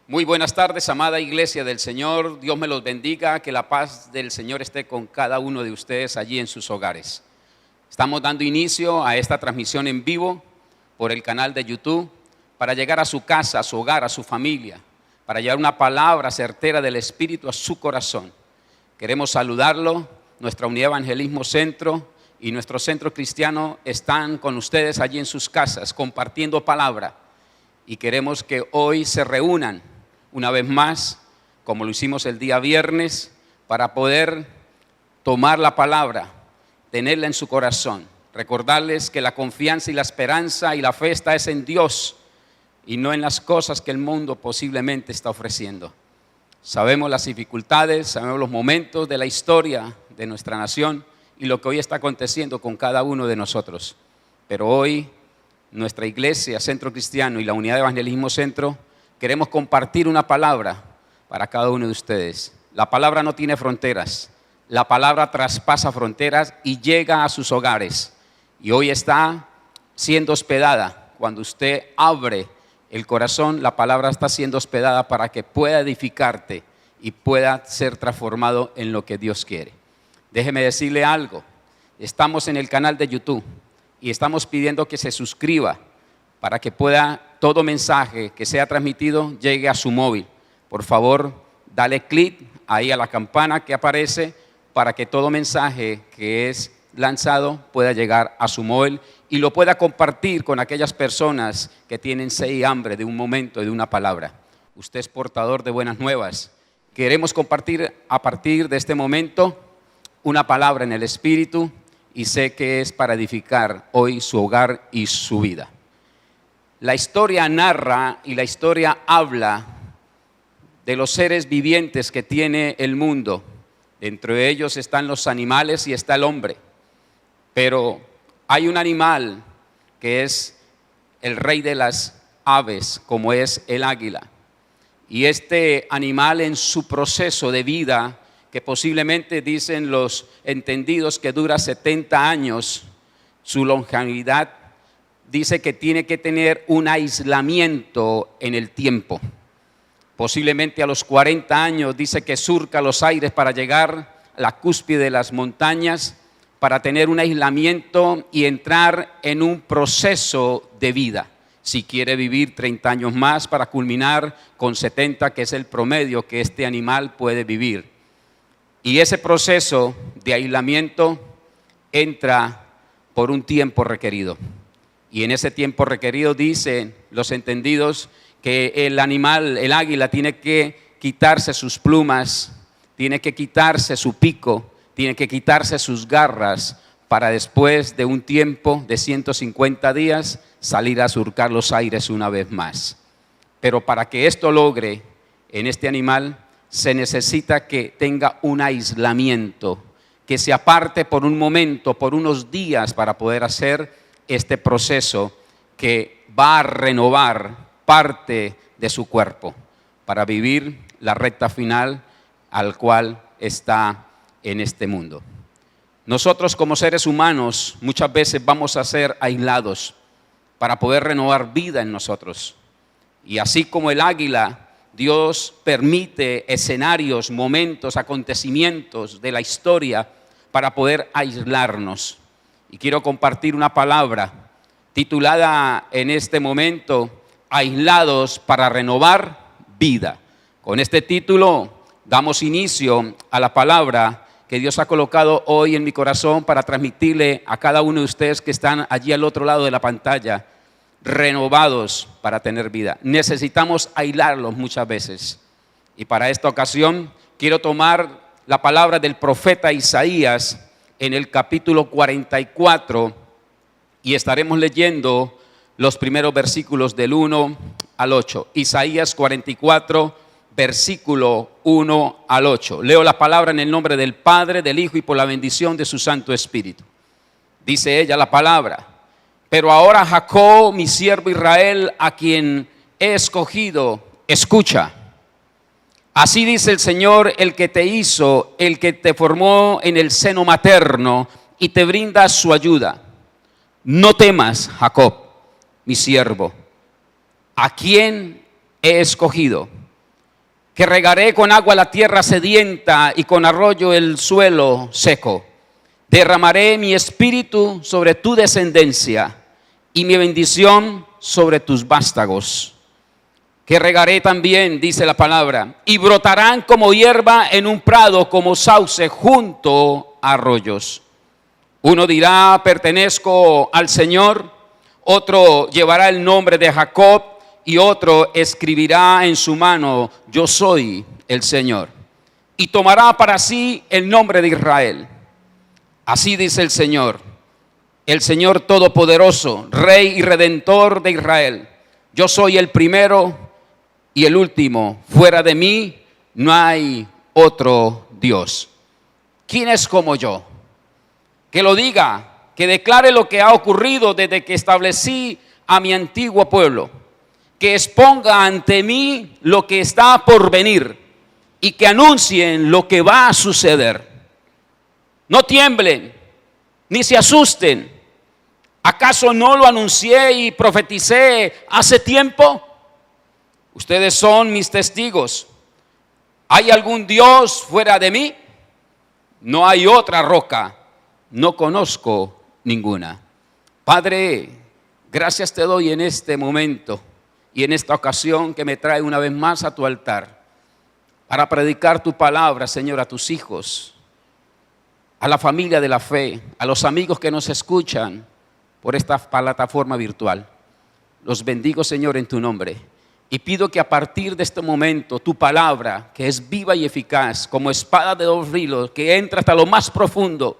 Muy buenas tardes, amada iglesia del Señor. Dios me los bendiga, que la paz del Señor esté con cada uno de ustedes allí en sus hogares. Estamos dando inicio a esta transmisión en vivo por el canal de YouTube para llegar a su casa, a su hogar, a su familia, para llevar una palabra certera del Espíritu a su corazón. Queremos saludarlo. Nuestra Unidad Evangelismo Centro y nuestro Centro Cristiano están con ustedes allí en sus casas compartiendo palabra, y queremos que hoy se reúnan una vez más, como lo hicimos el día viernes, para poder tomar la palabra, tenerla en su corazón, recordarles que la confianza y la esperanza y la fe está es en Dios y no en las cosas que el mundo posiblemente está ofreciendo. Sabemos las dificultades, sabemos los momentos de la historia de nuestra nación y lo que hoy está aconteciendo con cada uno de nosotros. Pero hoy nuestra iglesia, Centro Cristiano y la Unidad de Evangelismo Centro, queremos compartir una palabra para cada uno de ustedes. La palabra no tiene fronteras, la palabra traspasa fronteras y llega a sus hogares. Y hoy está siendo hospedada. Cuando usted abre el corazón, la palabra está siendo hospedada para que pueda edificarte y pueda ser transformado en lo que Dios quiere. Déjeme decirle algo, estamos en el canal de YouTube y estamos pidiendo que se suscriba para que pueda todo mensaje que sea transmitido llegue a su móvil. Por favor, dale clic ahí a la campana que aparece para que todo mensaje que es lanzado pueda llegar a su móvil y lo pueda compartir con aquellas personas que tienen sed y hambre de un momento y de una palabra. Usted es portador de buenas nuevas. Queremos compartir a partir de este momento una palabra en el Espíritu y sé que es para edificar hoy su hogar y su vida. La historia narra y la historia habla de los seres vivientes que tiene el mundo. Entre ellos están los animales y está el hombre. Pero hay un animal que es el rey de las aves, como es el águila. Y este animal en su proceso de vida, que posiblemente dicen los entendidos que dura 70 años, su longevidad, dice que tiene que tener un aislamiento en el tiempo. Posiblemente a los 40 años dice que surca los aires para llegar a la cúspide de las montañas, para tener un aislamiento y entrar en un proceso de vida. Si quiere vivir 30 años más para culminar con 70, que es el promedio que este animal puede vivir. Y ese proceso de aislamiento entra por un tiempo requerido. Y en ese tiempo requerido dicen los entendidos que el animal, el águila, tiene que quitarse sus plumas, tiene que quitarse su pico, tiene que quitarse sus garras para después de un tiempo de 150 días salir a surcar los aires una vez más. Pero para que esto logre en este animal se necesita que tenga un aislamiento, que se aparte por un momento, por unos días para poder hacer este proceso que va a renovar parte de su cuerpo para vivir la recta final al cual está en este mundo. Nosotros como seres humanos muchas veces vamos a ser aislados para poder renovar vida en nosotros. Y así como el águila, Dios permite escenarios, momentos, acontecimientos de la historia para poder aislarnos. Y quiero compartir una palabra titulada en este momento, Aislados para renovar vida. Con este título damos inicio a la palabra que Dios ha colocado hoy en mi corazón para transmitirle a cada uno de ustedes que están allí al otro lado de la pantalla, renovados para tener vida. Necesitamos aislarlos muchas veces. Y para esta ocasión quiero tomar la palabra del profeta Isaías en el capítulo 44 y estaremos leyendo los primeros versículos del 1 al 8. Isaías 44, versículo 1 al 8. Leo la palabra en el nombre del Padre, del Hijo y por la bendición de su Santo Espíritu. Dice ella la palabra: pero ahora Jacob, mi siervo Israel, a quien he escogido, escucha. Así dice el Señor, el que te hizo, el que te formó en el seno materno y te brinda su ayuda. No temas, Jacob, mi siervo, a quien he escogido. que regaré con agua la tierra sedienta y con arroyo el suelo seco. Derramaré mi espíritu sobre tu descendencia y mi bendición sobre tus vástagos. Que regaré también, dice la palabra, y brotarán como hierba en un prado, como sauce junto a arroyos. Uno dirá, pertenezco al Señor, otro llevará el nombre de Jacob y otro escribirá en su mano, yo soy el Señor. Y tomará para sí el nombre de Israel. Así dice el Señor Todopoderoso, Rey y Redentor de Israel. Yo soy el primero y el último. Fuera de mí no hay otro Dios. ¿Quién es como yo? Que lo diga, que declare lo que ha ocurrido desde que establecí a mi antiguo pueblo. Que exponga ante mí lo que está por venir y que anuncien lo que va a suceder. No tiemblen, ni se asusten. ¿Acaso no lo anuncié y profeticé hace tiempo? Ustedes son mis testigos. ¿Hay algún Dios fuera de mí? No hay otra roca. No conozco ninguna. Padre, gracias te doy en este momento y en esta ocasión que me trae una vez más a tu altar para predicar tu palabra, Señor, a tus hijos, a la familia de la fe, a los amigos que nos escuchan por esta plataforma virtual. Los bendigo, Señor, en tu nombre. Y pido que a partir de este momento tu palabra, que es viva y eficaz, como espada de dos filos, que entra hasta lo más profundo,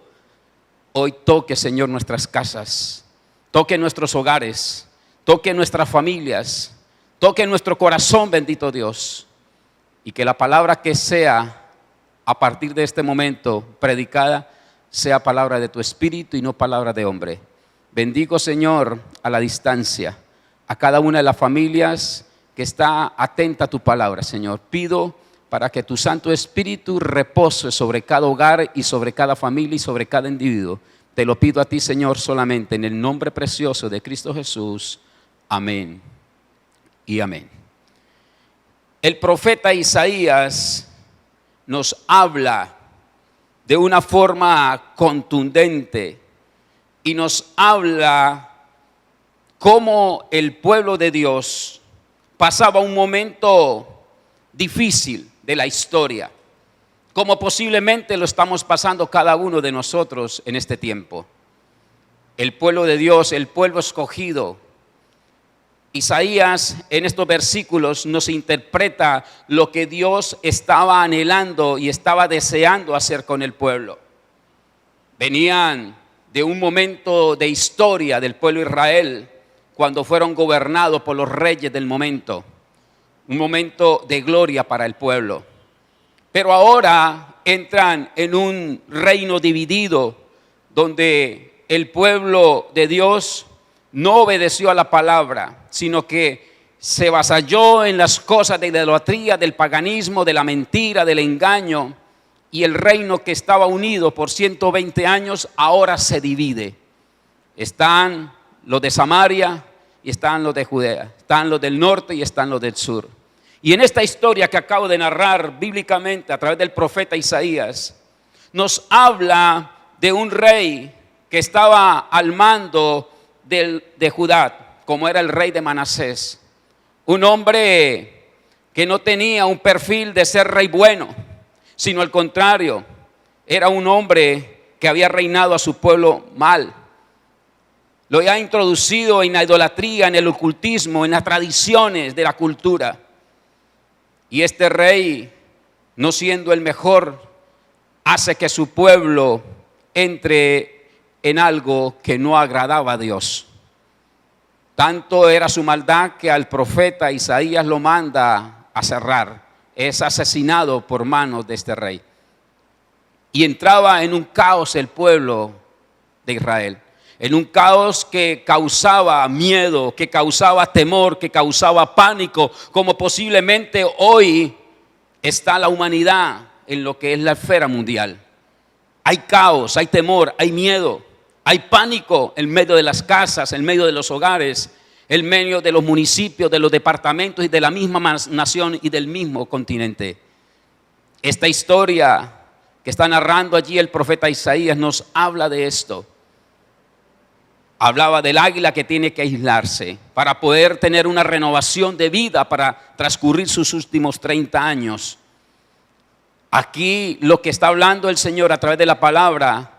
hoy toque, Señor, nuestras casas, toque nuestros hogares, toque nuestras familias, toque nuestro corazón, bendito Dios. Y que la palabra que sea a partir de este momento predicada sea palabra de tu espíritu y no palabra de hombre. Bendigo, Señor, a la distancia, a cada una de las familias que está atenta a tu palabra, Señor. Pido para que tu Santo Espíritu repose sobre cada hogar y sobre cada familia y sobre cada individuo. Te lo pido a ti, Señor, solamente en el nombre precioso de Cristo Jesús. Amén y amén. El profeta Isaías nos habla de una forma contundente y nos habla cómo el pueblo de Dios pasaba un momento difícil de la historia, como posiblemente lo estamos pasando cada uno de nosotros en este tiempo. El pueblo de Dios, el pueblo escogido. Isaías en estos versículos nos interpreta lo que Dios estaba anhelando y estaba deseando hacer con el pueblo. Venían de un momento de historia del pueblo de Israel cuando fueron gobernados por los reyes del momento. Un momento de gloria para el pueblo. Pero ahora entran en un reino dividido donde el pueblo de Dios no obedeció a la palabra, sino que se vasalló en las cosas de la idolatría, del paganismo, de la mentira, del engaño. Y el reino que estaba unido por 120 años ahora se divide. Están los de Samaria y están los de Judea. Están los del norte y están los del sur. Y en esta historia que acabo de narrar bíblicamente a través del profeta Isaías, nos habla de un rey que estaba al mando de Judá, como era el rey de Manasés. Un hombre que no tenía un perfil de ser rey bueno, sino al contrario, era un hombre que había reinado a su pueblo mal. Lo había introducido en la idolatría, en el ocultismo, en las tradiciones de la cultura. Y este rey, no siendo el mejor, hace que su pueblo entre en algo que no agradaba a Dios. Tanto era su maldad que al profeta Isaías lo manda a cerrar. Es asesinado por manos de este rey. Y entraba en un caos el pueblo de Israel. En un caos que causaba miedo, que causaba temor, que causaba pánico, como posiblemente hoy está la humanidad en lo que es la esfera mundial. Hay caos, hay temor, hay miedo, hay pánico en medio de las casas, en medio de los hogares. en medio de los municipios, de los departamentos y de la misma nación y del mismo continente. Esta historia que está narrando allí el profeta Isaías nos habla de esto. Hablaba del águila que tiene que aislarse para poder tener una renovación de vida para transcurrir sus últimos 30 años. Aquí lo que está hablando el Señor a través de la palabra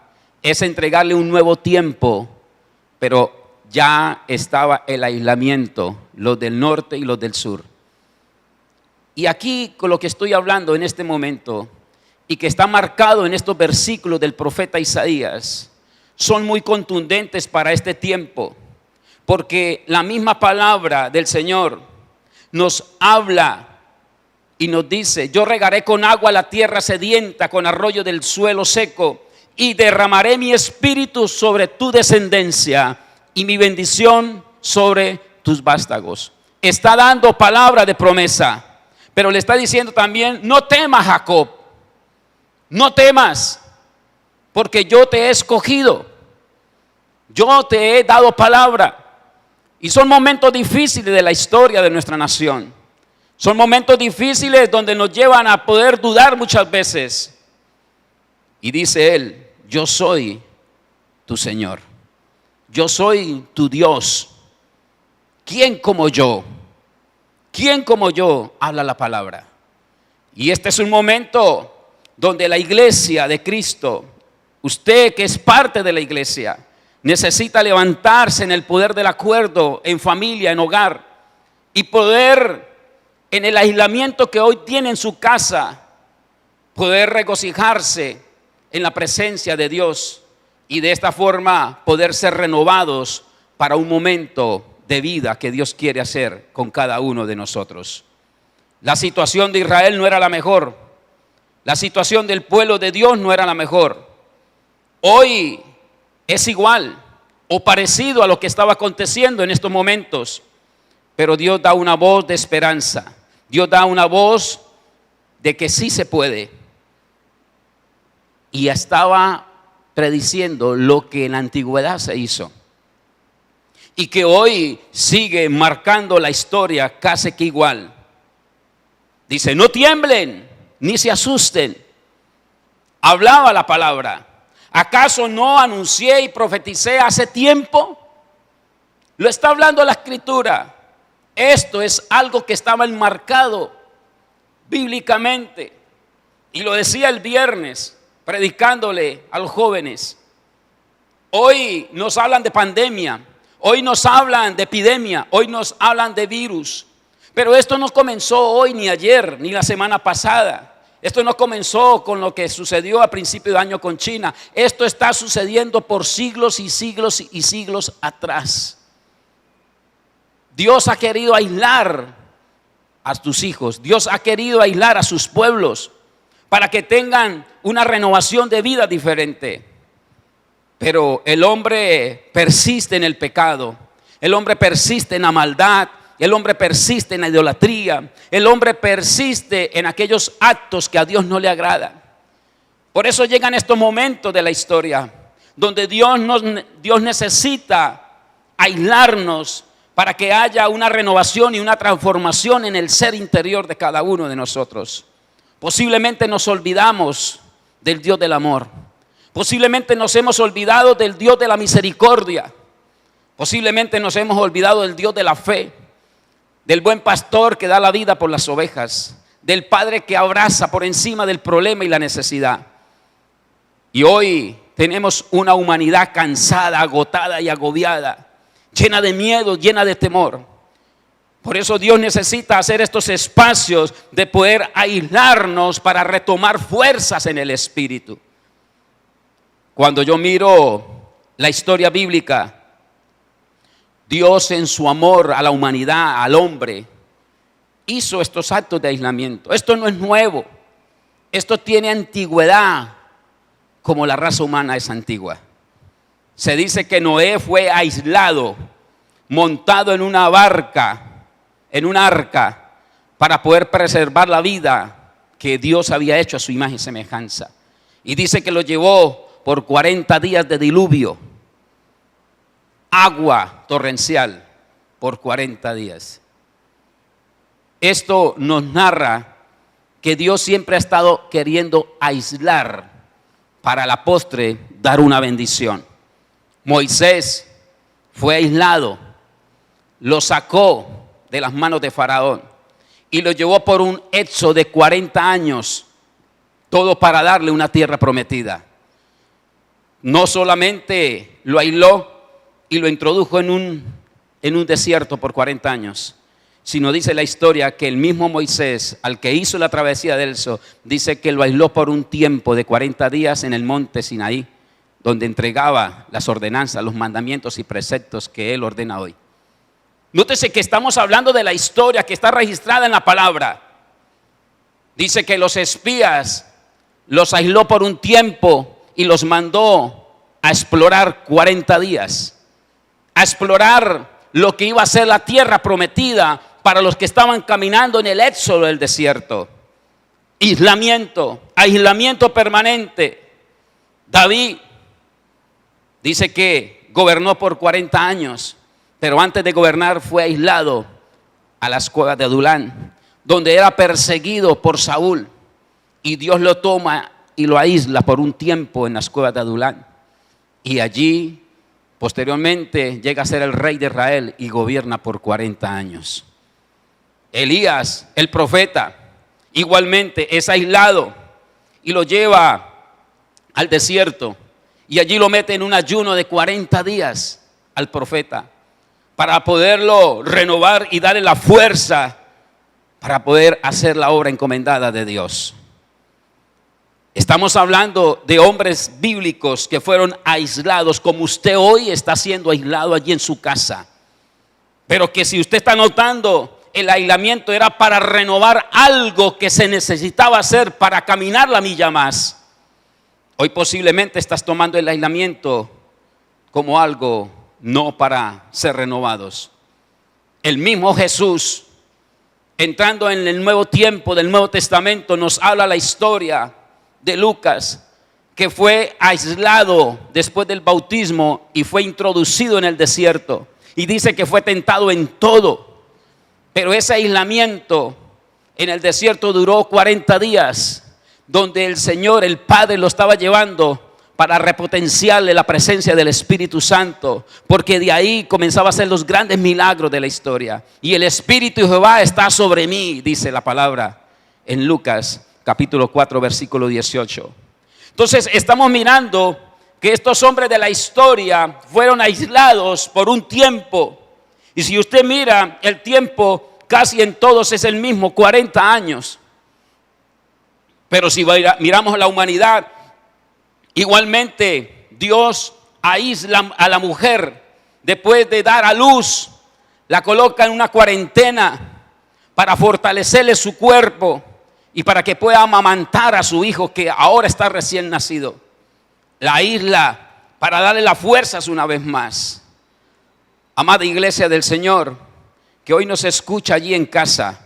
es entregarle un nuevo tiempo, pero ya estaba el aislamiento, los del norte y los del sur. Y aquí con lo que estoy hablando en este momento y que está marcado en estos versículos del profeta Isaías, son muy contundentes para este tiempo, porque la misma palabra del Señor nos habla y nos dice: yo regaré con agua la tierra sedienta, con arroyo del suelo seco, y derramaré mi espíritu sobre tu descendencia y mi bendición sobre tus vástagos. Está dando palabra de promesa, pero le está diciendo también: no temas, Jacob, no temas, porque yo te he escogido, yo te he dado palabra. Y son momentos difíciles de la historia de nuestra nación. Son momentos difíciles donde nos llevan a poder dudar muchas veces. Y dice él: yo soy tu Señor, yo soy tu Dios. ¿Quién como yo? ¿Quién como yo habla la palabra? Y este es un momento donde la iglesia de Cristo, usted que es parte de la iglesia, necesita levantarse en el poder del acuerdo, en familia, en hogar, y poder, en el aislamiento que hoy tiene en su casa, poder regocijarse en la presencia de Dios y de esta forma poder ser renovados para un momento de vida que Dios quiere hacer con cada uno de nosotros. La situación de Israel no era la mejor. La situación del pueblo de Dios no era la mejor. Hoy es igual o parecido a lo que estaba aconteciendo en estos momentos, pero Dios da una voz de esperanza. Dios da una voz de que sí se puede. Y estaba prediciendo lo que en la antigüedad se hizo y que hoy sigue marcando la historia casi que igual. Dice: no tiemblen ni se asusten. Hablaba la palabra. ¿Acaso no anuncié y profeticé hace tiempo? Lo está hablando la Escritura. Esto es algo que estaba enmarcado bíblicamente. Y lo decía el viernes, predicándole a los jóvenes. Hoy nos hablan de pandemia, hoy nos hablan de epidemia, hoy nos hablan de virus. Pero esto no comenzó hoy, ni ayer, ni la semana pasada. Esto no comenzó con lo que sucedió a principio de año con China. Esto está sucediendo por siglos y siglos y siglos atrás. Dios ha querido aislar a tus hijos. Dios ha querido aislar a sus pueblos para que tengan una renovación de vida diferente. Pero el hombre persiste en el pecado. El hombre persiste en la maldad. El hombre persiste en la idolatría. El hombre persiste en aquellos actos que a Dios no le agradan. Por eso llegan estos momentos de la historia donde Dios necesita aislarnos para que haya una renovación y una transformación en el ser interior de cada uno de nosotros. Posiblemente nos olvidamos del Dios del amor. Posiblemente nos hemos olvidado del Dios de la misericordia. Posiblemente nos hemos olvidado del Dios de la fe, del buen pastor que da la vida por las ovejas, del Padre que abraza por encima del problema y la necesidad. Y hoy tenemos una humanidad cansada, agotada y agobiada, llena de miedo, llena de temor. Por eso Dios necesita hacer estos espacios de poder aislarnos para retomar fuerzas en el espíritu. Cuando yo miro la historia bíblica, Dios en su amor a la humanidad, al hombre, hizo estos actos de aislamiento. Esto no es nuevo. Esto tiene antigüedad, como la raza humana es antigua. Se dice que Noé fue aislado, montado en una barca, en un arca, para poder preservar la vida que Dios había hecho a su imagen y semejanza. Y dice que lo llevó por 40 días de diluvio, agua torrencial, por 40 días. Esto nos narra que Dios siempre ha estado queriendo aislar para la postre dar una bendición. Moisés fue aislado, lo sacó de las manos de Faraón y lo llevó por un éxodo de 40 años, todo para darle una tierra prometida. No solamente lo aisló y lo introdujo en un desierto por 40 años, sino dice la historia que el mismo Moisés, al que hizo la travesía del Éxodo, dice que lo aisló por un tiempo de 40 días en el monte Sinaí, donde entregaba las ordenanzas, los mandamientos y preceptos que Él ordena hoy. Nótese que estamos hablando de la historia que está registrada en la palabra. Dice que los espías los aisló por un tiempo y los mandó a explorar 40 días, a explorar lo que iba a ser la tierra prometida para los que estaban caminando en el éxodo del desierto. Aislamiento permanente. David dice que gobernó por 40 años, pero antes de gobernar fue aislado a las cuevas de Adulán, donde era perseguido por Saúl, y Dios lo toma y lo aísla por un tiempo en las cuevas de Adulán, y allí posteriormente llega a ser el rey de Israel y gobierna por 40 años. Elías, el profeta, igualmente es aislado y lo lleva al desierto y allí lo mete en un ayuno de 40 días al profeta para poderlo renovar y darle la fuerza para poder hacer la obra encomendada de Dios. Estamos hablando de hombres bíblicos que fueron aislados, como usted hoy está siendo aislado allí en su casa. Pero que si usted está notando, el aislamiento era para renovar algo que se necesitaba hacer para caminar la milla más. Hoy posiblemente estás tomando el aislamiento como algo no para ser renovados. El mismo Jesús, entrando en el nuevo tiempo del Nuevo Testamento, nos habla la historia de Lucas, que fue aislado después del bautismo y fue introducido en el desierto. Y dice que fue tentado en todo. Pero ese aislamiento en el desierto duró 40 días, donde el Señor, el Padre, lo estaba llevando para repotenciarle la presencia del Espíritu Santo, porque de ahí comenzaba a ser los grandes milagros de la historia. Y el Espíritu de Jehová está sobre mí, dice la palabra en Lucas capítulo 4, versículo 18. Entonces estamos mirando que estos hombres de la historia fueron aislados por un tiempo. Y si usted mira el tiempo, casi en todos es el mismo, 40 años. Pero si miramos la humanidad, igualmente Dios aísla a la mujer después de dar a luz, la coloca en una cuarentena para fortalecerle su cuerpo y para que pueda amamantar a su hijo que ahora está recién nacido. La aísla para darle las fuerzas una vez más. Amada iglesia del Señor, que hoy nos escucha allí en casa,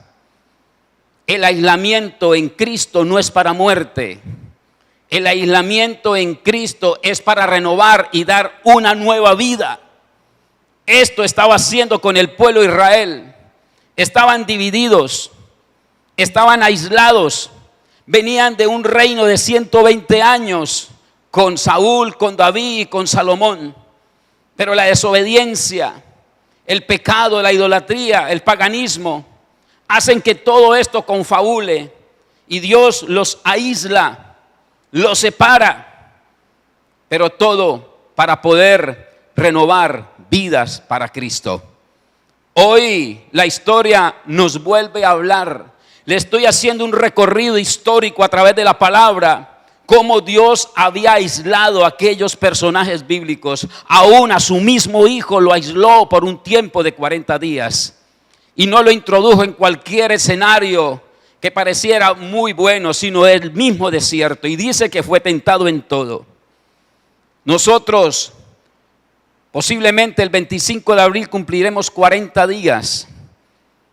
el aislamiento en Cristo no es para muerte. El aislamiento en Cristo es para renovar y dar una nueva vida. Esto estaba haciendo con el pueblo de Israel. Estaban divididos, estaban aislados, venían de un reino de 120 años con Saúl, con David y con Salomón. Pero la desobediencia, el pecado, la idolatría, el paganismo, hacen que todo esto confabule y Dios los aísla, los separa, pero todo para poder renovar vidas para Cristo. Hoy la historia nos vuelve a hablar. Le estoy haciendo un recorrido histórico a través de la palabra. Cómo Dios había aislado a aquellos personajes bíblicos. Aún a su mismo hijo lo aisló por un tiempo de 40 días. Y no lo introdujo en cualquier escenario que pareciera muy bueno, sino el mismo desierto. Y dice que fue tentado en todo. Nosotros posiblemente el 25 de abril cumpliremos 40 días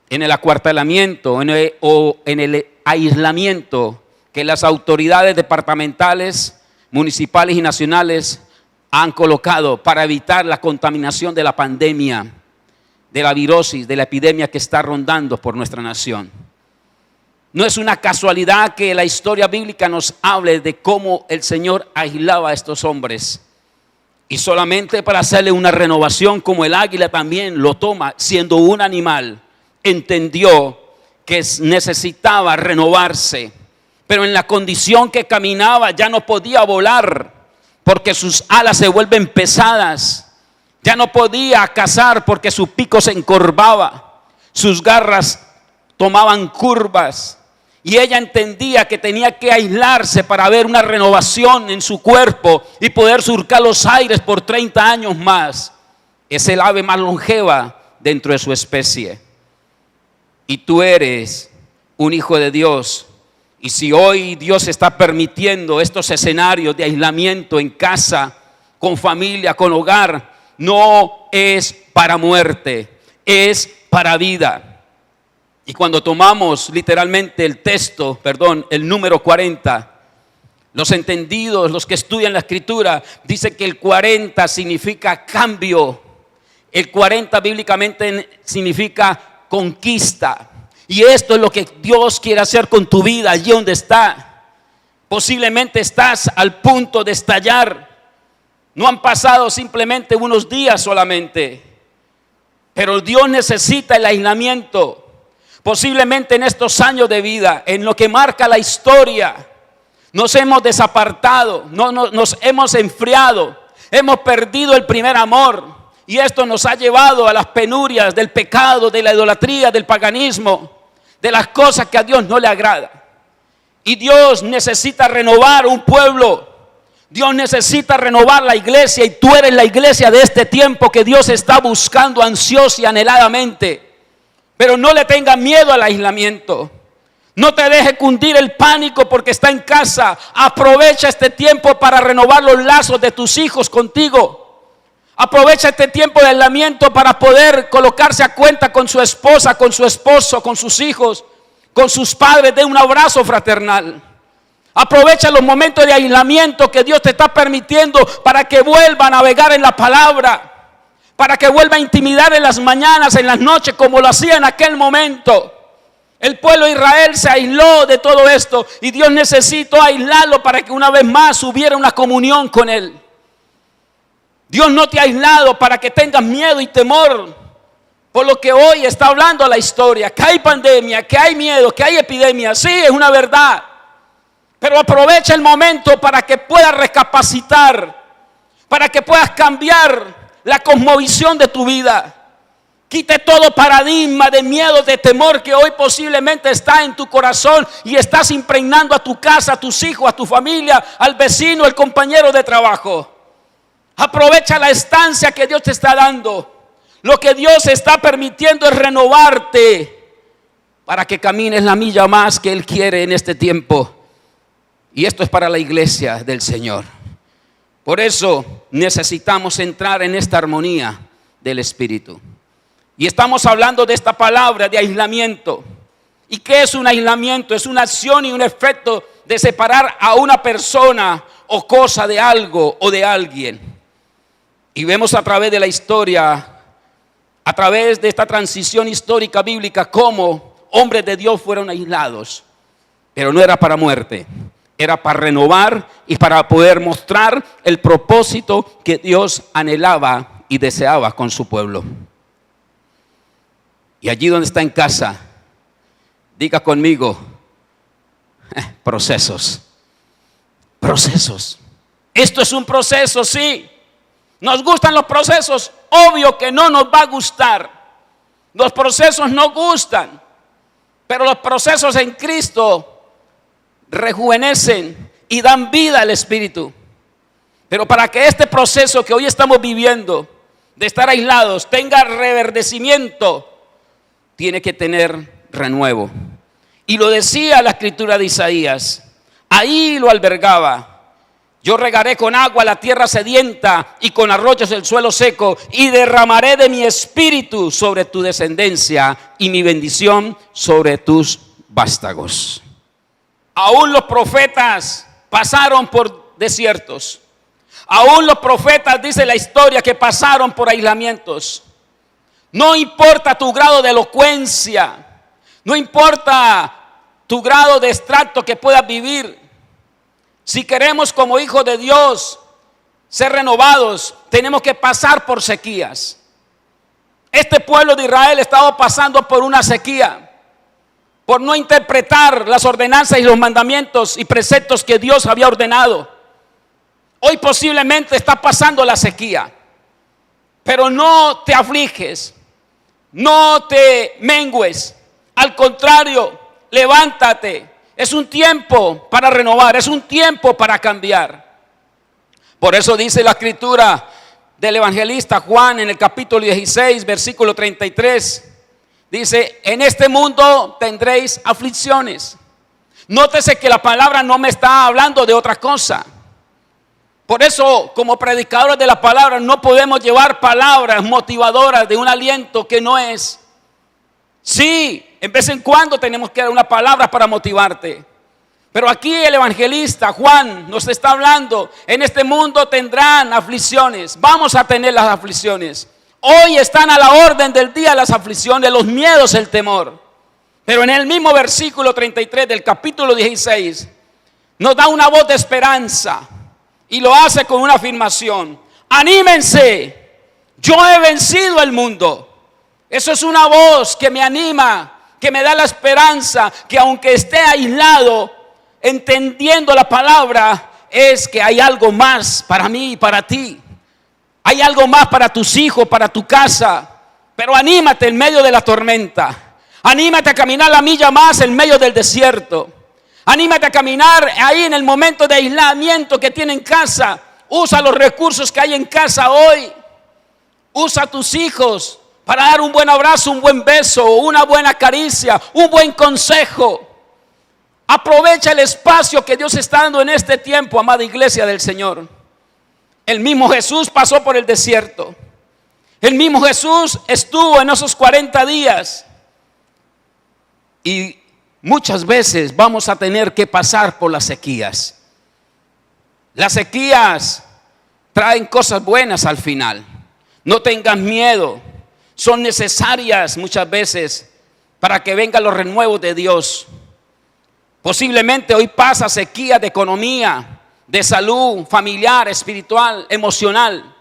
en el acuartelamiento o en el aislamiento que las autoridades departamentales, municipales y nacionales han colocado para evitar la contaminación de la pandemia. de la virosis, de la epidemia que está rondando por nuestra nación. No es una casualidad que la historia bíblica nos hable de cómo el Señor aislaba a estos hombres. Y solamente para hacerle una renovación, como el águila también lo toma, siendo un animal, entendió que necesitaba renovarse. Pero en la condición que caminaba ya no podía volar, porque sus alas se vuelven pesadas. Ya no podía cazar porque su pico se encorvaba, sus garras tomaban curvas. Y ella entendía que tenía que aislarse para ver una renovación en su cuerpo y poder surcar los aires por 30 años más. Es el ave más longeva dentro de su especie. Y tú eres un hijo de Dios. Y si hoy Dios está permitiendo estos escenarios de aislamiento en casa, con familia, con hogar, no es para muerte, es para vida. Y cuando tomamos literalmente el número 40, los entendidos, los que estudian la escritura, dicen que el 40 significa cambio. El 40 bíblicamente significa conquista. Y esto es lo que Dios quiere hacer con tu vida allí donde está. Posiblemente estás al punto de estallar. No han pasado simplemente unos días solamente. Pero Dios necesita el aislamiento. Posiblemente en estos años de vida, en lo que marca la historia, nos hemos desapartado, nos hemos enfriado, hemos perdido el primer amor. Y esto nos ha llevado a las penurias del pecado, de la idolatría, del paganismo, de las cosas que a Dios no le agrada. Y Dios necesita renovar un pueblo. Dios necesita renovar la iglesia, y tú eres la iglesia de este tiempo que Dios está buscando ansiosa y anheladamente. Pero no le tengas miedo al aislamiento. No te deje cundir el pánico porque está en casa. Aprovecha este tiempo para renovar los lazos de tus hijos contigo. Aprovecha este tiempo de aislamiento para poder colocarse a cuenta con su esposa, con su esposo, con sus hijos, con sus padres. De un abrazo fraternal. Aprovecha los momentos de aislamiento que Dios te está permitiendo para que vuelva a navegar en la palabra. Para que vuelva a intimidar en las mañanas, en las noches, como lo hacía en aquel momento. El pueblo de Israel se aisló de todo esto y Dios necesitó aislarlo para que una vez más hubiera una comunión con Él. Dios no te ha aislado para que tengas miedo y temor por lo que hoy está hablando la historia. Que hay pandemia, que hay miedo, que hay epidemia. Sí, es una verdad. Pero aprovecha el momento para que puedas recapacitar, para que puedas cambiar la cosmovisión de tu vida. Quite todo paradigma de miedo, de temor que hoy posiblemente está en tu corazón y estás impregnando a tu casa, a tus hijos, a tu familia, al vecino, al compañero de trabajo. Aprovecha la estancia que Dios te está dando. Lo que Dios está permitiendo es renovarte para que camines la milla más que Él quiere en este tiempo. Y esto es para la iglesia del Señor. Por eso necesitamos entrar en esta armonía del Espíritu. Y estamos hablando de esta palabra de aislamiento. ¿Y qué es un aislamiento? Es una acción y un efecto de separar a una persona o cosa de algo o de alguien. Y vemos a través de la historia, a través de esta transición histórica bíblica, cómo hombres de Dios fueron aislados. Pero no era para muerte. Era para renovar y para poder mostrar el propósito que Dios anhelaba y deseaba con su pueblo. Y allí donde está en casa, diga conmigo, procesos. Procesos. Esto es un proceso, sí. ¿Nos gustan los procesos? Obvio que no nos va a gustar. Los procesos no gustan. Pero los procesos en Cristo rejuvenecen y dan vida al espíritu. Pero para que este proceso que hoy estamos viviendo de estar aislados tenga reverdecimiento, tiene que tener renuevo. Y lo decía la escritura de Isaías, ahí lo albergaba. Yo regaré con agua la tierra sedienta y con arroyos el suelo seco, y derramaré de mi espíritu sobre tu descendencia y mi bendición sobre tus vástagos. Aún los profetas pasaron por desiertos. Aún los profetas, dice la historia, que pasaron por aislamientos. No importa tu grado de elocuencia, no importa tu grado de extracto que puedas vivir. Si queremos como hijos de Dios ser renovados, tenemos que pasar por sequías. Este pueblo de Israel estaba pasando por una sequía, por no interpretar las ordenanzas y los mandamientos y preceptos que Dios había ordenado. Hoy posiblemente está pasando la sequía, pero no te afliges, no te mengues. Al contrario, levántate. Es un tiempo para renovar, es un tiempo para cambiar. Por eso dice la escritura del evangelista Juan en el capítulo 16, versículo 33. Dice, en este mundo tendréis aflicciones. Nótese que la palabra no me está hablando de otra cosa. Por eso, como predicadores de la palabra, no podemos llevar palabras motivadoras de un aliento que no es. Sí, en vez en cuando tenemos que dar una palabra para motivarte. Pero aquí el evangelista Juan nos está hablando, en este mundo tendrán aflicciones, vamos a tener las aflicciones. Hoy están a la orden del día las aflicciones, los miedos, el temor. Pero en el mismo versículo 33 del capítulo 16 nos da una voz de esperanza y lo hace con una afirmación: anímense, yo he vencido el mundo. Eso es una voz que me anima, que me da la esperanza, que aunque esté aislado, entendiendo la palabra, es que hay algo más para mí y para ti. Hay algo más para tus hijos, para tu casa. Pero anímate en medio de la tormenta. Anímate a caminar la milla más en medio del desierto. Anímate a caminar ahí en el momento de aislamiento que tiene en casa. Usa los recursos que hay en casa hoy. Usa a tus hijos para dar un buen abrazo, un buen beso, una buena caricia, un buen consejo. Aprovecha el espacio que Dios está dando en este tiempo, amada iglesia del Señor. El mismo Jesús pasó por el desierto. El mismo Jesús estuvo en esos 40 días. Y muchas veces vamos a tener que pasar por las sequías. Las sequías traen cosas buenas al final. No tengas miedo. Son necesarias muchas veces para que vengan los renuevos de Dios. Posiblemente hoy pasa sequía de economía, de salud familiar, espiritual, emocional.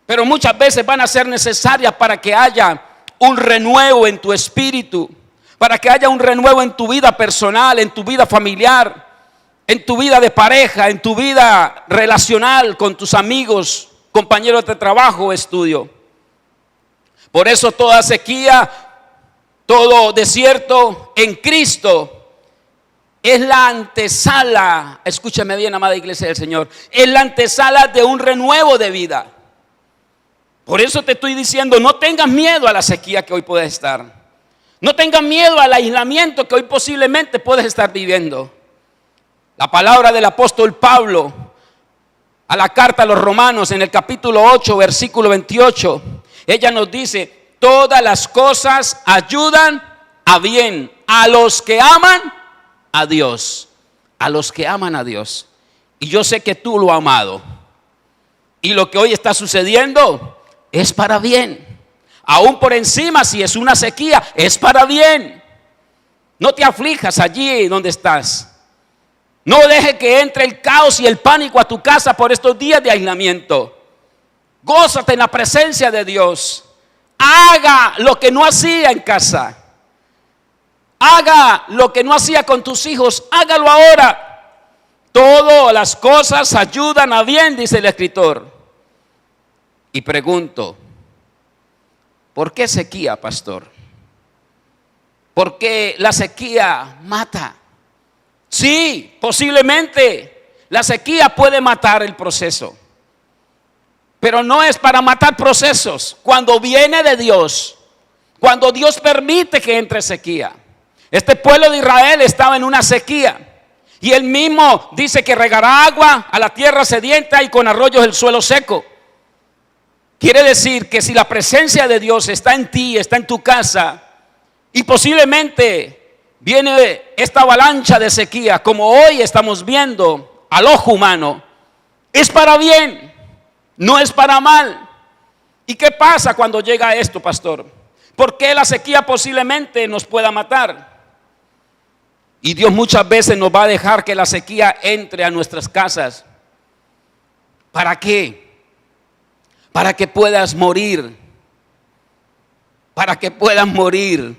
Pero muchas veces van a ser necesarias para que haya un renuevo en tu espíritu, para que haya un renuevo en tu vida personal, en tu vida familiar, en tu vida de pareja, en tu vida relacional con tus amigos, compañeros de trabajo o estudio. Por eso toda sequía, todo desierto en Cristo es la antesala, escúchame bien, amada iglesia del Señor, es la antesala de un renuevo de vida. Por eso te estoy diciendo, no tengas miedo a la sequía que hoy puedes estar. No tengas miedo al aislamiento que hoy posiblemente puedes estar viviendo. La palabra del apóstol Pablo a la carta a los Romanos en el capítulo 8, versículo 28, ella nos dice, todas las cosas ayudan a bien a los que aman a Dios, a los que aman a Dios. Y yo sé que tú lo has amado. Y lo que hoy está sucediendo es para bien. Aún por encima, si es una sequía, es para bien. No te aflijas allí donde estás. No deje que entre el caos y el pánico a tu casa por estos días de aislamiento. Gózate en la presencia de Dios. Haga lo que no hacía en casa. Haga lo que no hacía con tus hijos, hágalo ahora. Todas las cosas ayudan a bien, dice el escritor. Y pregunto, ¿por qué sequía, pastor? ¿Por qué la sequía mata? Sí, posiblemente la sequía puede matar el proceso. Pero no es para matar procesos. Cuando viene de Dios, cuando Dios permite que entre sequía. Este pueblo de Israel estaba en una sequía. Y él mismo dice que regará agua a la tierra sedienta y con arroyos el suelo seco. Quiere decir que si la presencia de Dios está en ti, está en tu casa, y posiblemente viene esta avalancha de sequía, como hoy estamos viendo al ojo humano, es para bien, no es para mal. ¿Y qué pasa cuando llega esto, pastor? ¿Por qué la sequía posiblemente nos pueda matar? Y Dios muchas veces nos va a dejar que la sequía entre a nuestras casas. ¿Para qué? Para que puedas morir. Para que puedas morir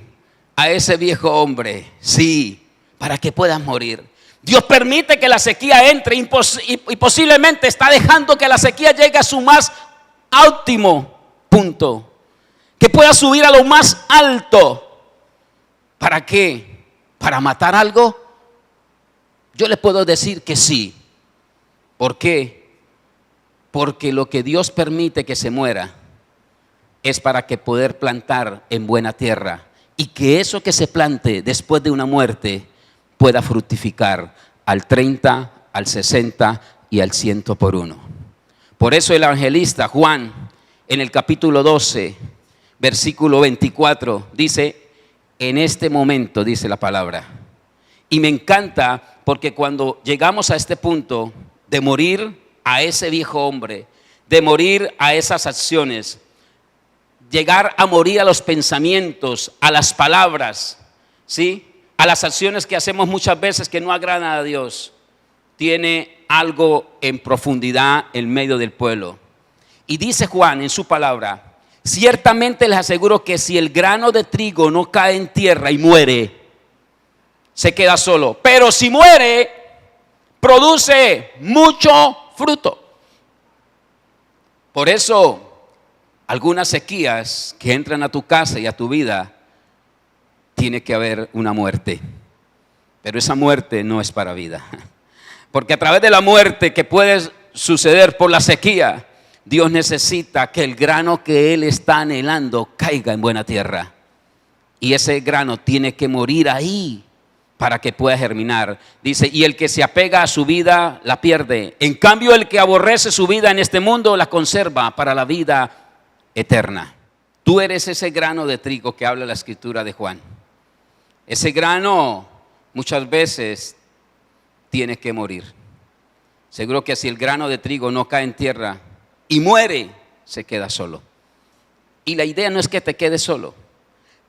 a ese viejo hombre. Sí, para que puedas morir. Dios permite que la sequía entre y posiblemente está dejando que la sequía llegue a su más óptimo punto. Que pueda subir a lo más alto. ¿Para qué? ¿Para matar algo? Yo le puedo decir que sí. ¿Por qué? Porque lo que Dios permite que se muera es para que poder plantar en buena tierra y que eso que se plante después de una muerte pueda fructificar al 30, al 60 y al 100 por uno. Por eso el evangelista Juan en el capítulo 12, versículo 24 dice: en este momento, dice la palabra. Y me encanta porque cuando llegamos a este punto de morir a ese viejo hombre, de morir a esas acciones, llegar a morir a los pensamientos, a las palabras, ¿sí?, a las acciones que hacemos muchas veces que no agradan a Dios, tiene algo en profundidad en medio del pueblo. Y dice Juan en su palabra: ciertamente les aseguro que si el grano de trigo no cae en tierra y muere, se queda solo. Pero si muere, produce mucho fruto. Por eso, algunas sequías que entran a tu casa y a tu vida, tiene que haber una muerte. Pero esa muerte no es para vida. Porque a través de la muerte que puede suceder por la sequía, Dios necesita que el grano que Él está anhelando caiga en buena tierra. Y ese grano tiene que morir ahí para que pueda germinar. Dice: y el que se apega a su vida la pierde. En cambio, el que aborrece su vida en este mundo la conserva para la vida eterna. Tú eres ese grano de trigo que habla la escritura de Juan. Ese grano muchas veces tiene que morir. Seguro que si el grano de trigo no cae en tierra y muere, se queda solo. Y la idea no es que te quedes solo.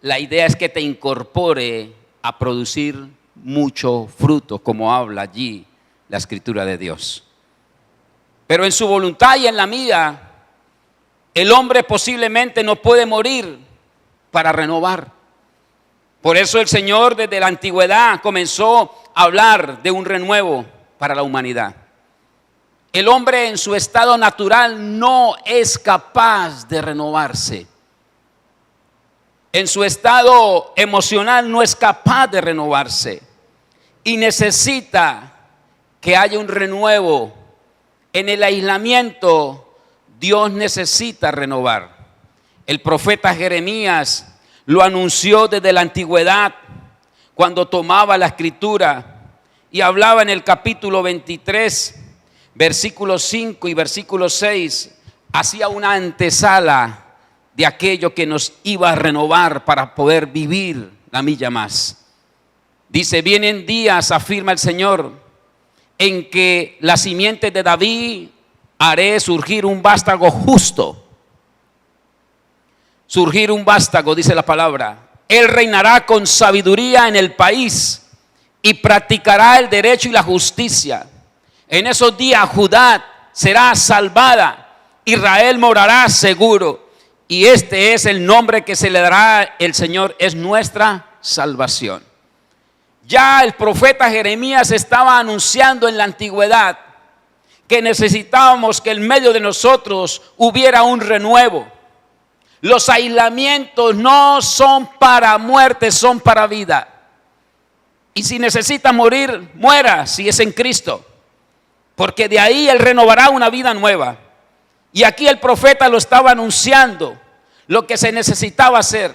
La idea es que te incorpore a producir mucho fruto, como habla allí la escritura de Dios. Pero en su voluntad y en la mía, el hombre posiblemente no puede morir para renovar. Por eso el Señor desde la antigüedad comenzó a hablar de un renuevo para la humanidad. El hombre en su estado natural no es capaz de renovarse. En su estado emocional no es capaz de renovarse. Y necesita que haya un renuevo. En el aislamiento, Dios necesita renovar. El profeta Jeremías lo anunció desde la antigüedad, cuando tomaba la escritura y hablaba en el capítulo 23, versículo 5 y versículo 6, hacía una antesala de aquello que nos iba a renovar para poder vivir la milla más. Dice: vienen días, afirma el Señor, en que la simiente de David haré surgir un vástago justo. Surgir un vástago, dice la palabra. Él reinará con sabiduría en el país y practicará el derecho y la justicia. En esos días Judá será salvada, Israel morará seguro. Y este es el nombre que se le dará el Señor, es nuestra salvación. Ya el profeta Jeremías estaba anunciando en la antigüedad que necesitábamos que en medio de nosotros hubiera un renuevo. Los aislamientos no son para muerte, son para vida. Y si necesita morir, muera si es en Cristo. Porque de ahí Él renovará una vida nueva. Y aquí el profeta lo estaba anunciando, lo que se necesitaba hacer.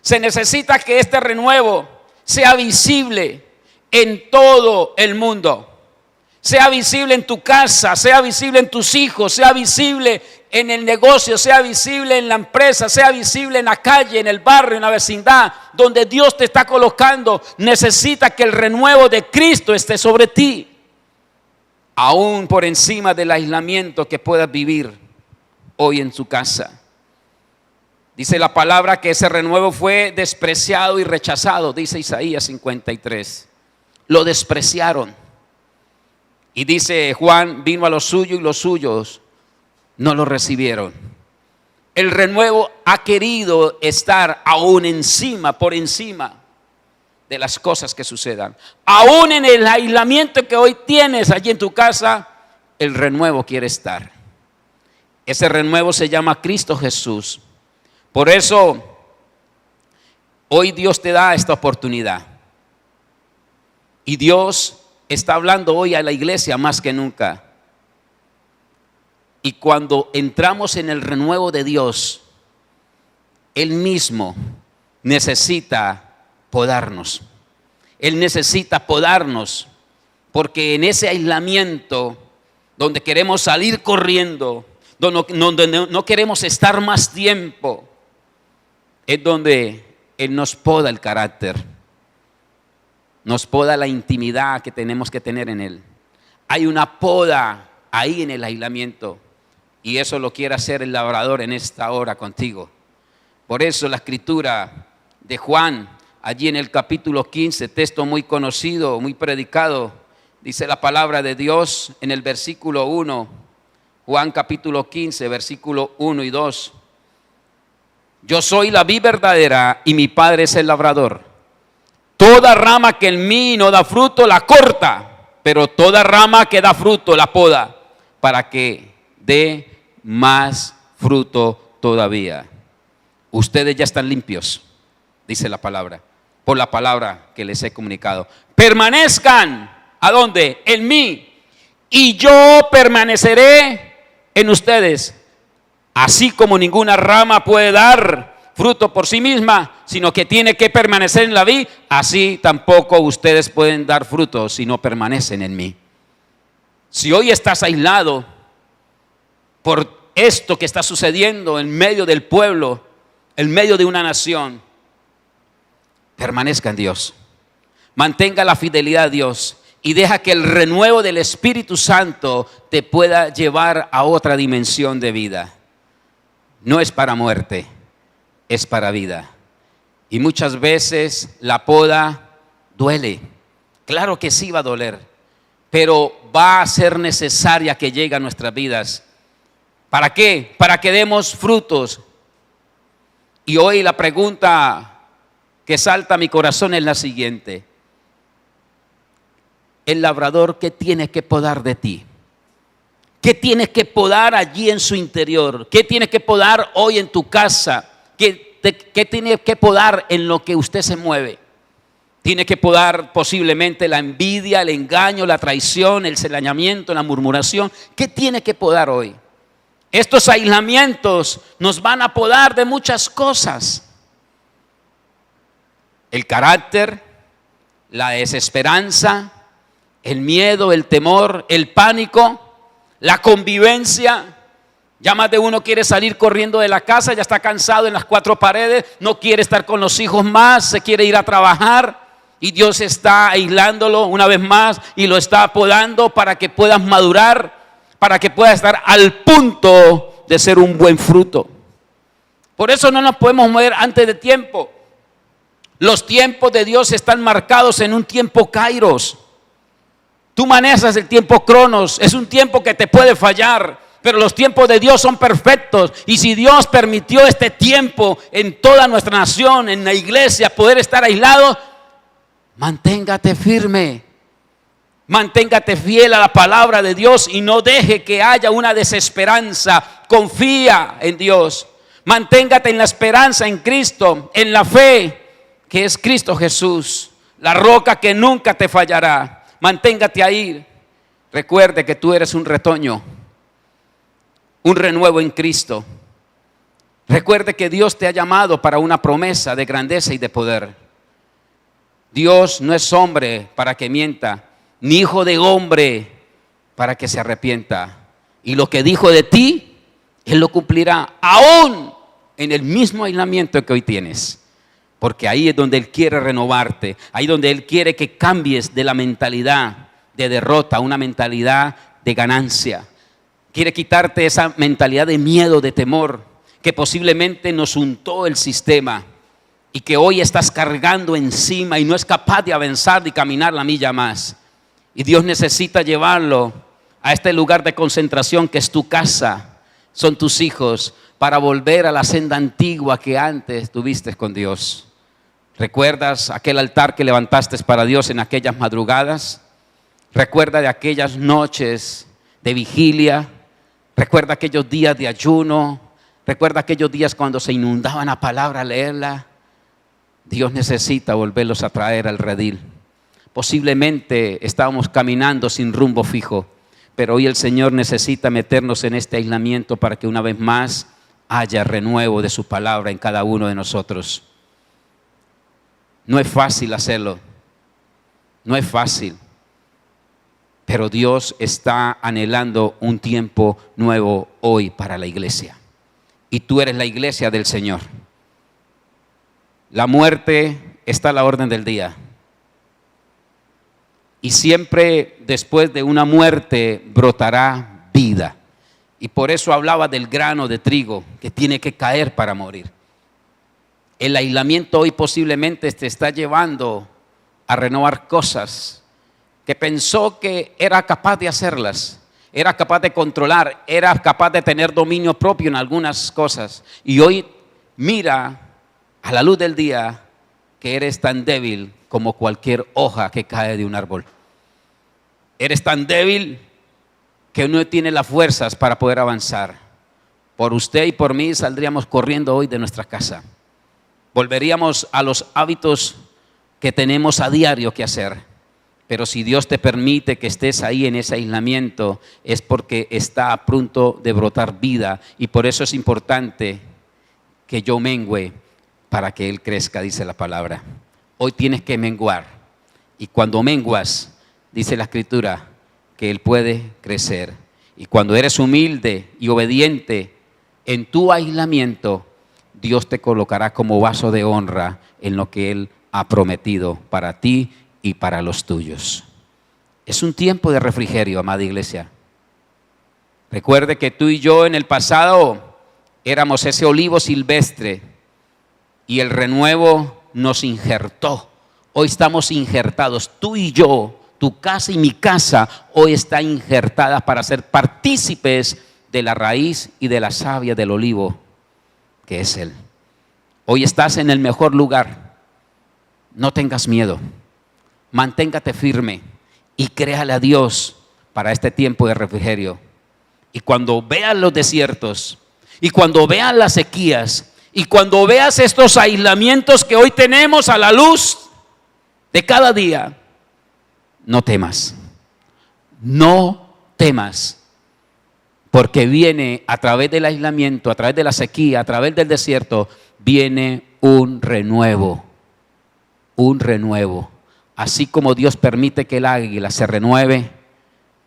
Se necesita que este renuevo sea visible en todo el mundo. Sea visible en tu casa, sea visible en tus hijos, sea visible en el negocio, sea visible en la empresa, sea visible en la calle, en el barrio, en la vecindad, donde Dios te está colocando. Necesita que el renuevo de Cristo esté sobre ti, aún por encima del aislamiento que puedas vivir. hoy en su casa. Dice la palabra que ese renuevo fue despreciado y rechazado, dice Isaías 53. Lo despreciaron. Y dice Juan, vino a lo suyo y los suyos no lo recibieron. El renuevo ha querido estar aún encima, por encima de las cosas que sucedan. Aún en el aislamiento que hoy tienes allí en tu casa, el renuevo quiere estar. Ese renuevo se llama Cristo Jesús. Por eso, hoy Dios te da esta oportunidad. Y Dios está hablando hoy a la iglesia más que nunca. Y cuando entramos en el renuevo de Dios, Él mismo necesita podarnos. Él necesita podarnos, porque en ese aislamiento donde queremos salir corriendo, donde no queremos estar más tiempo, es donde Él nos poda el carácter, nos poda la intimidad que tenemos que tener en Él. Hay una poda ahí en el aislamiento, y eso lo quiere hacer el labrador en esta hora contigo. Por eso la escritura de Juan, allí en el capítulo 15, texto muy conocido, muy predicado, dice la palabra de Dios en el versículo 1, Juan capítulo 15, versículo 1 y 2. Yo soy la vid verdadera y mi Padre es el labrador. Toda rama que en mí no da fruto la corta, pero toda rama que da fruto la poda, para que dé más fruto todavía. Ustedes ya están limpios, dice la palabra, por la palabra que les he comunicado. Permanezcan, ¿a dónde? En mí, y yo permaneceré en ustedes. Así como ninguna rama puede dar fruto por sí misma, sino que tiene que permanecer en la vid, así tampoco ustedes pueden dar fruto si no permanecen en mí. Si hoy estás aislado por esto que está sucediendo en medio del pueblo, en medio de una nación, permanezca en Dios, mantenga la fidelidad a Dios y deja que el renuevo del Espíritu Santo te pueda llevar a otra dimensión de vida. No es para muerte, es para vida. Y muchas veces la poda duele. Claro que sí va a doler, pero va a ser necesaria que llegue a nuestras vidas. ¿Para qué? Para que demos frutos. Y hoy la pregunta que salta a mi corazón es la siguiente: el labrador, ¿qué tiene que podar de ti? ¿Qué tienes que podar allí en su interior? ¿Qué tienes que podar hoy en tu casa? ¿Qué tiene que podar en lo que usted se mueve? Tiene que podar posiblemente la envidia, el engaño, la traición, el señalamiento, la murmuración. ¿Qué tiene que podar hoy? Estos aislamientos nos van a podar de muchas cosas. El carácter, la desesperanza, el miedo, el temor, el pánico, la convivencia. Ya más de uno quiere salir corriendo de la casa, ya está cansado en las cuatro paredes, no quiere estar con los hijos más, se quiere ir a trabajar. Y Dios está aislándolo una vez más y lo está podando para que puedas madurar, para que puedas estar al punto de ser un buen fruto. Por eso no nos podemos mover antes de tiempo. Los tiempos de Dios están marcados en un tiempo kairos. Tú manejas el tiempo cronos, es un tiempo que te puede fallar, pero los tiempos de Dios son perfectos. Y si Dios permitió este tiempo en toda nuestra nación, en la iglesia, poder estar aislado, manténgate firme, manténgate fiel a la palabra de Dios y no deje que haya una desesperanza. Confía en Dios, manténgate en la esperanza en Cristo, en la fe que es Cristo Jesús, la roca que nunca te fallará. Manténgate ahí. Recuerde que tú eres un retoño, un renuevo en Cristo. Recuerde que Dios te ha llamado para una promesa de grandeza y de poder. Dios no es hombre para que mienta, ni hijo de hombre para que se arrepienta. Y lo que dijo de ti, Él lo cumplirá, aún en el mismo aislamiento que hoy tienes. Porque ahí es donde Él quiere renovarte, ahí donde Él quiere que cambies de la mentalidad de derrota a una mentalidad de ganancia. Quiere quitarte esa mentalidad de miedo, de temor, que posiblemente nos untó el sistema y que hoy estás cargando encima y no es capaz de avanzar y caminar la milla más. Y Dios necesita llevarlo a este lugar de concentración que es tu casa, son tus hijos, para volver a la senda antigua que antes tuviste con Dios. ¿Recuerdas aquel altar que levantaste para Dios en aquellas madrugadas? Recuerda de aquellas noches de vigilia. Recuerda aquellos días de ayuno. Recuerda aquellos días cuando se inundaban la palabra a leerla. Dios necesita volverlos a traer al redil. Posiblemente estábamos caminando sin rumbo fijo, pero hoy el Señor necesita meternos en este aislamiento para que una vez más haya renuevo de su palabra en cada uno de nosotros. No es fácil hacerlo, no es fácil, pero Dios está anhelando un tiempo nuevo hoy para la iglesia. Y tú eres la iglesia del Señor. La muerte está a la orden del día. Y siempre después de una muerte brotará vida. Y por eso hablaba del grano de trigo que tiene que caer para morir. El aislamiento hoy posiblemente te está llevando a renovar cosas que pensó que era capaz de hacerlas, era capaz de controlar, era capaz de tener dominio propio en algunas cosas. Y hoy mira a la luz del día que eres tan débil como cualquier hoja que cae de un árbol. Eres tan débil que no tiene las fuerzas para poder avanzar. Por usted y por mí saldríamos corriendo hoy de nuestra casa. Volveríamos a los hábitos que tenemos a diario que hacer. Pero si Dios te permite que estés ahí en ese aislamiento, es porque está a punto de brotar vida. Y por eso es importante que yo mengüe para que Él crezca, dice la palabra. Hoy tienes que menguar. Y cuando menguas, dice la Escritura, que Él puede crecer. Y cuando eres humilde y obediente en tu aislamiento, Dios te colocará como vaso de honra en lo que Él ha prometido para ti y para los tuyos. Es un tiempo de refrigerio, amada iglesia. Recuerde que tú y yo en el pasado éramos ese olivo silvestre y el renuevo nos injertó. Hoy estamos injertados, tú y yo, tu casa y mi casa, hoy está injertada para ser partícipes de la raíz y de la savia del olivo, que es Él. Hoy estás en el mejor lugar. No tengas miedo. Manténgate firme y créale a Dios para este tiempo de refrigerio. Y cuando veas los desiertos, y cuando veas las sequías, y cuando veas estos aislamientos que hoy tenemos a la luz de cada día, no temas. No temas. Porque viene a través del aislamiento, a través de la sequía, a través del desierto, viene un renuevo. Un renuevo. Así como Dios permite que el águila se renueve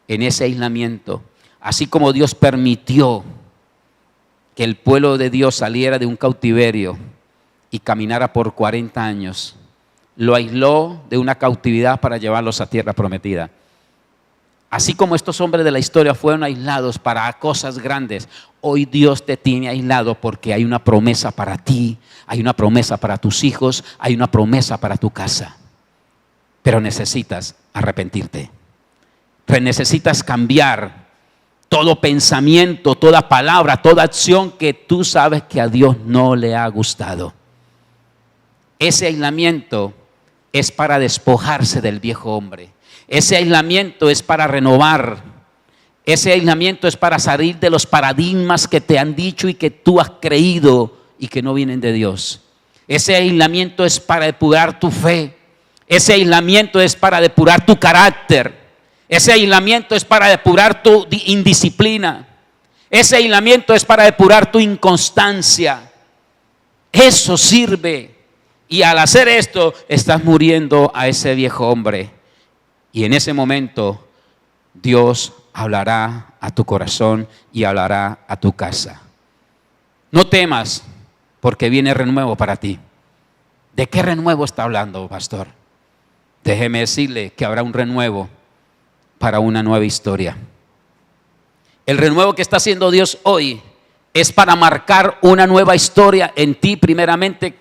en ese aislamiento, así como Dios permitió que el pueblo de Dios saliera de un cautiverio y caminara por 40 años, lo aisló de una cautividad para llevarlos a tierra prometida. Así como estos hombres de la historia fueron aislados para cosas grandes, hoy Dios te tiene aislado porque hay una promesa para ti, hay una promesa para tus hijos, hay una promesa para tu casa. Pero necesitas arrepentirte. Pero necesitas cambiar todo pensamiento, toda palabra, toda acción que tú sabes que a Dios no le ha gustado. Ese aislamiento es para despojarse del viejo hombre. Ese aislamiento es para renovar. Ese aislamiento es para salir de los paradigmas que te han dicho y que tú has creído y que no vienen de Dios. Ese aislamiento es para depurar tu fe. Ese aislamiento es para depurar tu carácter. Ese aislamiento es para depurar tu indisciplina. Ese aislamiento es para depurar tu inconstancia. Eso sirve. Y al hacer esto, estás muriendo a ese viejo hombre. Y en ese momento, Dios hablará a tu corazón y hablará a tu casa. No temas, porque viene renuevo para ti. ¿De qué renuevo está hablando, pastor? Déjeme decirle que habrá un renuevo para una nueva historia. El renuevo que está haciendo Dios hoy es para marcar una nueva historia en ti primeramente,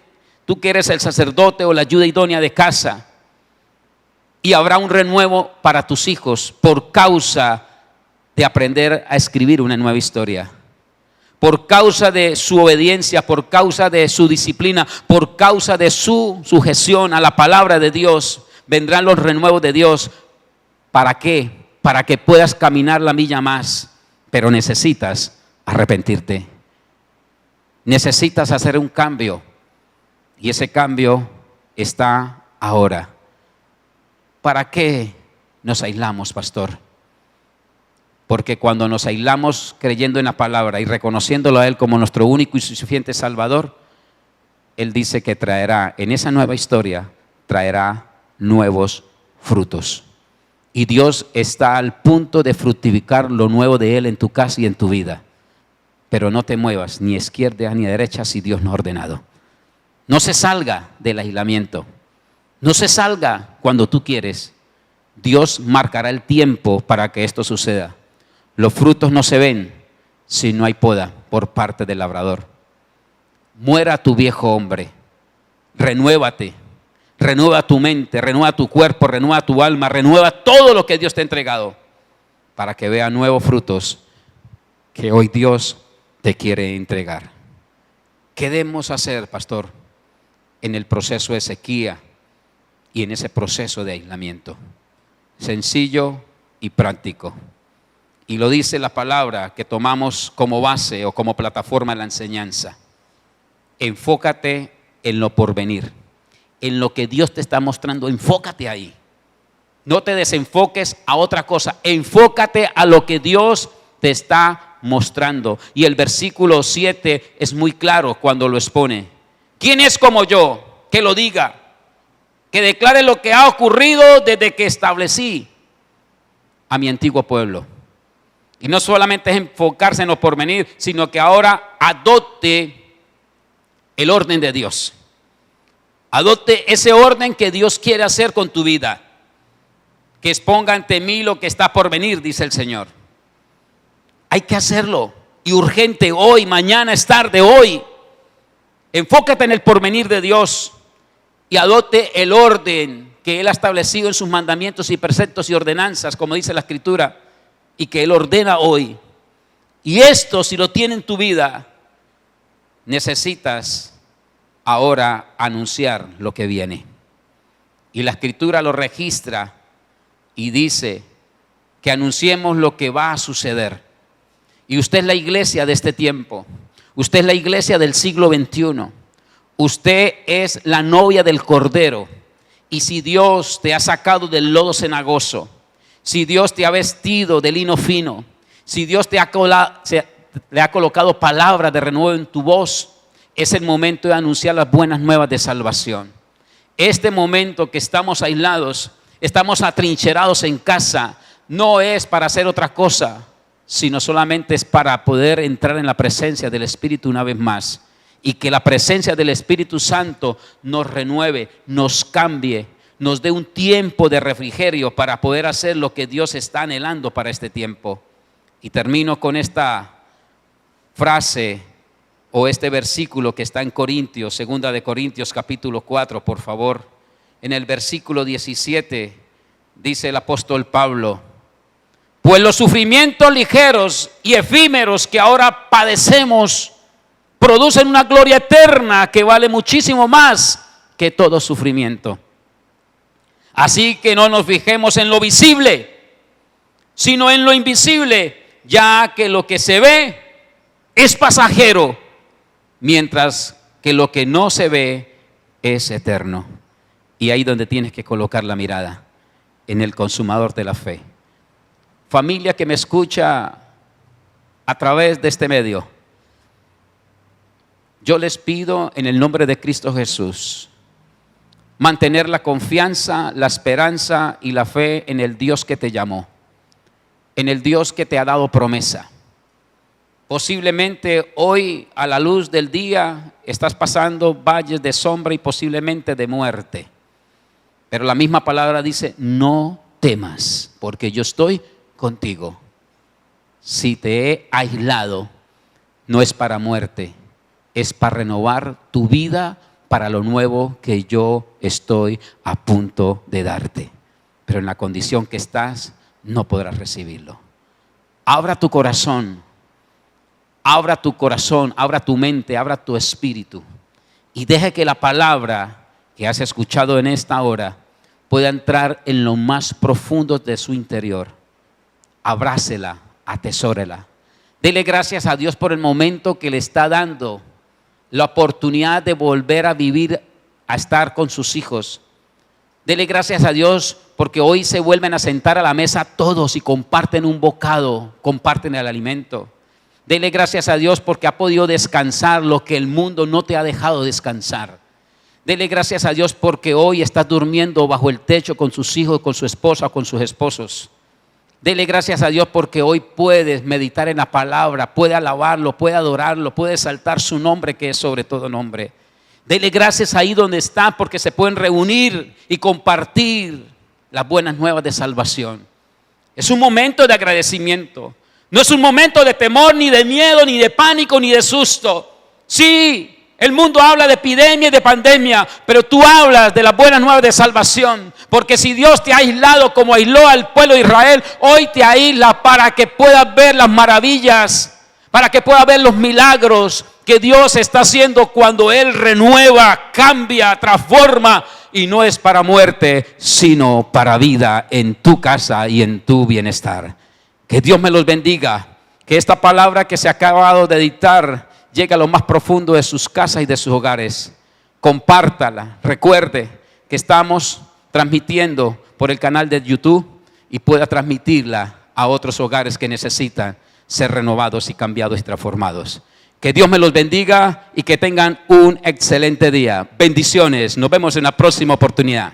tú que eres el sacerdote o la ayuda idónea de casa. Y habrá un renuevo para tus hijos por causa de aprender a escribir una nueva historia. Por causa de su obediencia, por causa de su disciplina, por causa de su sujeción a la palabra de Dios, vendrán los renuevos de Dios. ¿Para qué? Para que puedas caminar la milla más. Pero necesitas arrepentirte. Necesitas hacer un cambio. Y ese cambio está ahora. ¿Para qué nos aislamos, pastor? Porque cuando nos aislamos creyendo en la palabra y reconociéndolo a Él como nuestro único y suficiente Salvador, Él dice que traerá, en esa nueva historia, traerá nuevos frutos. Y Dios está al punto de fructificar lo nuevo de Él en tu casa y en tu vida. Pero no te muevas ni a izquierda ni a derecha si Dios no ha ordenado. No se salga del aislamiento. No se salga cuando tú quieres. Dios marcará el tiempo para que esto suceda. Los frutos no se ven si no hay poda por parte del labrador. Muera tu viejo hombre. Renuévate. Renueva tu mente, renueva tu cuerpo, renueva tu alma, renueva todo lo que Dios te ha entregado para que vea nuevos frutos que hoy Dios te quiere entregar. ¿Qué debemos hacer, pastor, en el proceso de sequía y en ese proceso de aislamiento? Sencillo y práctico. Y lo dice la palabra que tomamos como base o como plataforma de la enseñanza. Enfócate en lo porvenir. En lo que Dios te está mostrando, enfócate ahí. No te desenfoques a otra cosa, enfócate a lo que Dios te está mostrando. Y el versículo 7 es muy claro cuando lo expone. ¿Quién es como yo? Que lo diga, que declare lo que ha ocurrido desde que establecí a mi antiguo pueblo. Y no solamente es enfocarse en lo porvenir, sino que ahora adopte el orden de Dios. Adopte ese orden que Dios quiere hacer con tu vida. Que exponga ante mí lo que está por venir, dice el Señor. Hay que hacerlo. Y urgente, hoy, mañana es tarde, hoy. Enfócate en el porvenir de Dios. Y adopte el orden que Él ha establecido en sus mandamientos y preceptos y ordenanzas, como dice la Escritura. Y que Él ordena hoy. Y esto, si lo tiene en tu vida, necesitas ahora anunciar lo que viene. Y la Escritura lo registra y dice que anunciemos lo que va a suceder. Y usted es la iglesia de este tiempo. Usted es la iglesia del siglo XXI. Usted es la novia del Cordero. Y si Dios te ha sacado del lodo cenagoso, si Dios te ha vestido de lino fino, si Dios le ha colocado palabras de renuevo en tu voz, es el momento de anunciar las buenas nuevas de salvación. Este momento que estamos aislados, estamos atrincherados en casa, no es para hacer otra cosa, sino solamente es para poder entrar en la presencia del Espíritu una vez más. Y que la presencia del Espíritu Santo nos renueve, nos cambie, nos dé un tiempo de refrigerio para poder hacer lo que Dios está anhelando para este tiempo. Y termino con esta frase o este versículo que está en Corintios, segunda de Corintios capítulo 4, por favor. En el versículo 17 dice el apóstol Pablo: pues los sufrimientos ligeros y efímeros que ahora padecemos producen una gloria eterna que vale muchísimo más que todo sufrimiento. Así que no nos fijemos en lo visible, sino en lo invisible, ya que lo que se ve es pasajero, mientras que lo que no se ve es eterno. Y ahí donde tienes que colocar la mirada, en el consumador de la fe. Familia que me escucha a través de este medio, yo les pido en el nombre de Cristo Jesús mantener la confianza, la esperanza y la fe en el Dios que te llamó, en el Dios que te ha dado promesa. Posiblemente hoy a la luz del día estás pasando valles de sombra y posiblemente de muerte. Pero la misma palabra dice: no temas, porque yo estoy contigo. si te he aislado, no es para muerte, es para renovar tu vida para lo nuevo que yo estoy a punto de darte. Pero en la condición que estás, no podrás recibirlo. Abra tu corazón, abra tu mente, abra tu espíritu y deje que la palabra que has escuchado en esta hora pueda entrar en lo más profundo de su interior. Abrácela, atesórela. Dele gracias a Dios por el momento que le está dando la oportunidad de volver a vivir, a estar con sus hijos. Dele gracias a Dios porque hoy se vuelven a sentar a la mesa todos y comparten un bocado, comparten el alimento. Dele gracias a Dios porque ha podido descansar lo que el mundo no te ha dejado descansar. Dele gracias a Dios porque hoy estás durmiendo bajo el techo con sus hijos, con su esposa, con sus esposos. Dele gracias a Dios porque hoy puedes meditar en la palabra, puede alabarlo, puede adorarlo, puede exaltar su nombre que es sobre todo nombre. Dele gracias ahí donde está porque se pueden reunir y compartir las buenas nuevas de salvación. Es un momento de agradecimiento. No es un momento de temor, ni de miedo, ni de pánico, ni de susto. Sí, el mundo habla de epidemia y de pandemia, pero tú hablas de las buenas nuevas de salvación. Porque si Dios te ha aislado como aisló al pueblo de Israel, hoy te aísla para que puedas ver las maravillas, para que puedas ver los milagros que Dios está haciendo cuando Él renueva, cambia, transforma. Y no es para muerte, sino para vida en tu casa y en tu bienestar. Que Dios me los bendiga. Que esta palabra que se ha acabado de dictar llegue a lo más profundo de sus casas y de sus hogares. Compártala. Recuerde que estamos transmitiendo por el canal de YouTube y pueda transmitirla a otros hogares que necesitan ser renovados y cambiados y transformados. Que Dios me los bendiga y que tengan un excelente día. Bendiciones. Nos vemos en la próxima oportunidad.